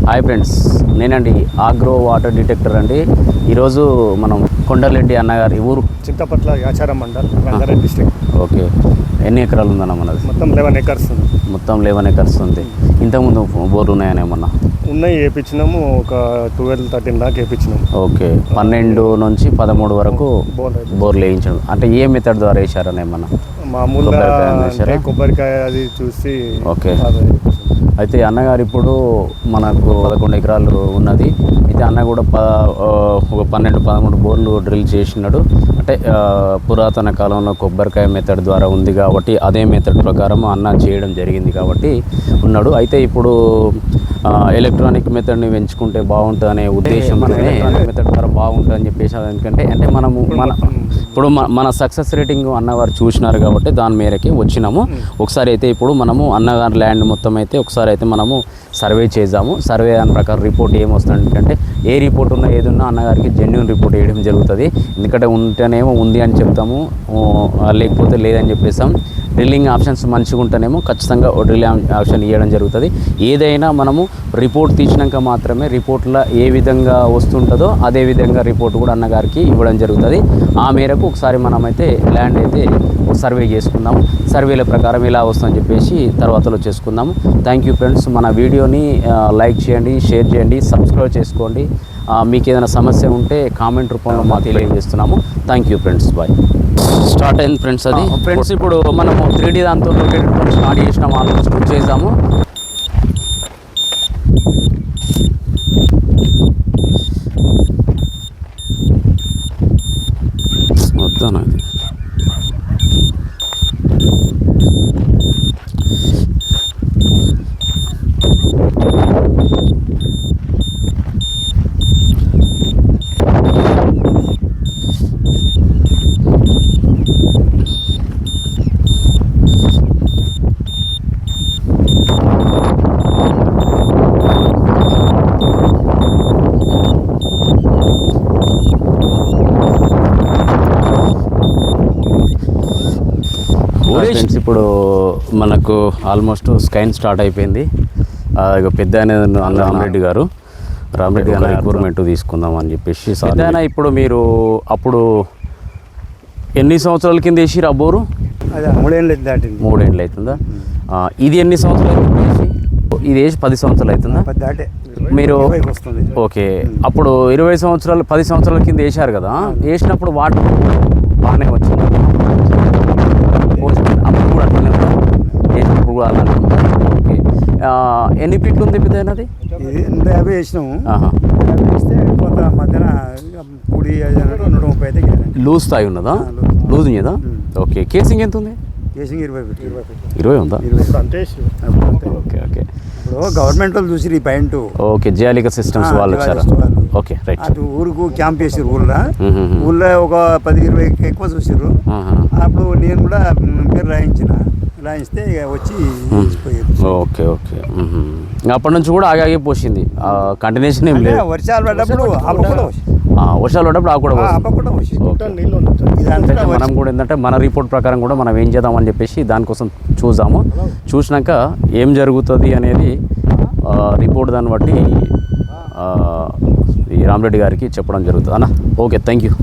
Hi friends, నేనండి agro water detector అండి. ఈరోజు మనం కొండలరెడ్డి అన్నగారి ఊరు చింతపట్ల యాచారం మండల్ రంగారెడ్డి డిస్ట్రిక్ట్. ఓకే, ఎన్ని ఎకరాలు ఉందన్న మనది? మొత్తం 11 ఎకర్స్ ఉంది. మొత్తం 11 ఎకర్స్ ఉంది. ఇంతకుముందు బోర్లు ఉన్నాయని ఏమన్నా? ఉన్నాయి, వేయించినాము. ఒక 12-13 దాకా వేయించినాము. ఓకే, 12 నుంచి 13 వరకు బోర్లు వేయించడం. అంటే ఏ మెథడ్ ద్వారా వేసారని ఏమన్నా? మామూలుగా కొబ్బరికాయ అది చూసి. ఓకే, అయితే అన్నగారు ఇప్పుడు మనకు 11 ఎకరాలు ఉన్నది. అయితే అన్న కూడా ఒక 12-13 బోర్లు డ్రిల్ చేసినాడు. అంటే పురాతన కాలంలో కొబ్బరికాయ మెథడ్ ద్వారా ఉంది కాబట్టి అదే మెథడ్ ప్రకారం అన్న చేయడం జరిగింది కాబట్టి ఉన్నాడు. అయితే ఇప్పుడు ఎలక్ట్రానిక్ మెథడ్ని పెంచుకుంటే బాగుంటుంది అనే ఉద్దేశంతోనే మెథడ్ ద్వారా బాగుంటుంది అని చెప్పేసి, ఎందుకంటే అంటే మనము ఇప్పుడు మన సక్సెస్ రేటింగ్ అన్నగారు చూసినారు కాబట్టి దాని మేరకి వచ్చినాము. ఒకసారి అయితే ఇప్పుడు మనము అన్నగారి ల్యాండ్ మొత్తం అయితే ఒకసారి అయితే మనము సర్వే చేద్దాము. సర్వే దాని ప్రకారం రిపోర్ట్ ఏమొస్తుంది అంటే ఏ రిపోర్ట్ ఉన్నా ఏదున్నా అన్నగారికి జెన్యున్ రిపోర్ట్ వేయడం జరుగుతుంది. ఎందుకంటే ఉంటేనేమో ఉంది అని చెప్తాము, లేకపోతే లేదని చెప్పేస్తాం. డ్రిల్లింగ్ ఆప్షన్స్ మంచిగా ఉంటేనేమో ఖచ్చితంగా డ్రిల్లింగ్ ఆప్షన్ ఇవ్వడం జరుగుతుంది. ఏదైనా మనము రిపోర్ట్ తీసినాక మాత్రమే రిపోర్ట్లో ఏ విధంగా వస్తుంటుందో అదే విధంగా రిపోర్ట్ కూడా అన్నగారికి ఇవ్వడం జరుగుతుంది. ఆ మేరకు ఒకసారి మనమైతే ల్యాండ్ అయితే సర్వే చేసుకుందాము. సర్వేల ప్రకారం ఇలా వస్తుందని చెప్పేసి తర్వాతలో చేసుకుందాము. Thank you friends. మన వీడియోని లైక్ చేయండి, షేర్ చేయండి, సబ్స్క్రైబ్ చేసుకోండి. మీకు ఏదైనా సమస్య ఉంటే కామెంట్ రూపంలో మాకు తెలియజేస్తున్నాము. Thank you friends, bye. Start అయింది ఫ్రెండ్స్. అది ఫ్రెండ్స్ ఇప్పుడు మనము 3D దాంతో లొకేటెడ్ స్టార్ట్ చేసినాము, ఆల్మోస్ట్ చేసాము. వద్దాను అది ఫ్రెండ్స్. ఇప్పుడు మనకు ఆల్మోస్ట్ స్కైన్ స్టార్ట్ అయిపోయింది. ఇక పెద్ద రామరెడ్డి గారు రిక్వైర్మెంట్ తీసుకుందాం అని చెప్పేసి. పెద్ద ఇప్పుడు మీరు అప్పుడు ఎన్ని సంవత్సరాల కింద వేసిరు ఆ బోరు? 3 ఏళ్ళు దాటింది. 3 ఏళ్ళు అవుతుందా? ఇది ఎన్ని సంవత్సరాలు వేసి? ఇది వేసి 10 సంవత్సరాలు అవుతుందా మీరు? ఓకే, అప్పుడు 20 సంవత్సరాలు 10 సంవత్సరాల కింద వేసారు కదా. వేసినప్పుడు వాటర్ బాగానే వచ్చింది. అప్పుడు కూడా అట్లనే ఉందా? వేసినప్పుడు కూడా అలానే ఉందా? ఓకే, ఎన్ని ఫీట్లు ఉంది పెద్ద అయినది? 150 వేసినాము. 150 వేస్తే కొంత మధ్యన 130 అయితే లూజ్ స్థాయి ఉన్నదా? లూజ్ ఉన్నదా? ఓకే, కేసింగ్ ఎంత ఉంది? కేసింగ్ 20 ఉందా? Okay okay. ఇప్పుడు గవర్నమెంట్ వాళ్ళు చూసి ఈ పాయింట్. ఓకే, జియాలిక సిస్టమ్స్ వాళ్ళు వచ్చారా? Okay, right. అటు ఊరుకు క్యాంప్ చేసారు. ఊళ్ళో ఒక 10-20 ఎక్కువ చూసారు. అప్పుడు నేను కూడా పేరు రాయిస్తే వచ్చి ఓకే ఓకే. అప్పటి నుంచి కూడా ఆగాగే పోసింది, కంటిన్యూషన్ ఏం లేదు. వర్షాలు పడ్డప్పుడు మనం కూడా ఏంటంటే మన రిపోర్ట్ ప్రకారం కూడా మనం ఏం చేద్దామని చెప్పేసి దానికోసం చూసినాక ఏం జరుగుతుంది అనేది రిపోర్ట్ దాన్ని బట్టి ఈ రామరెడ్డి గారికి చెప్పడం జరుగుతుంది అన్న. Okay, thank you.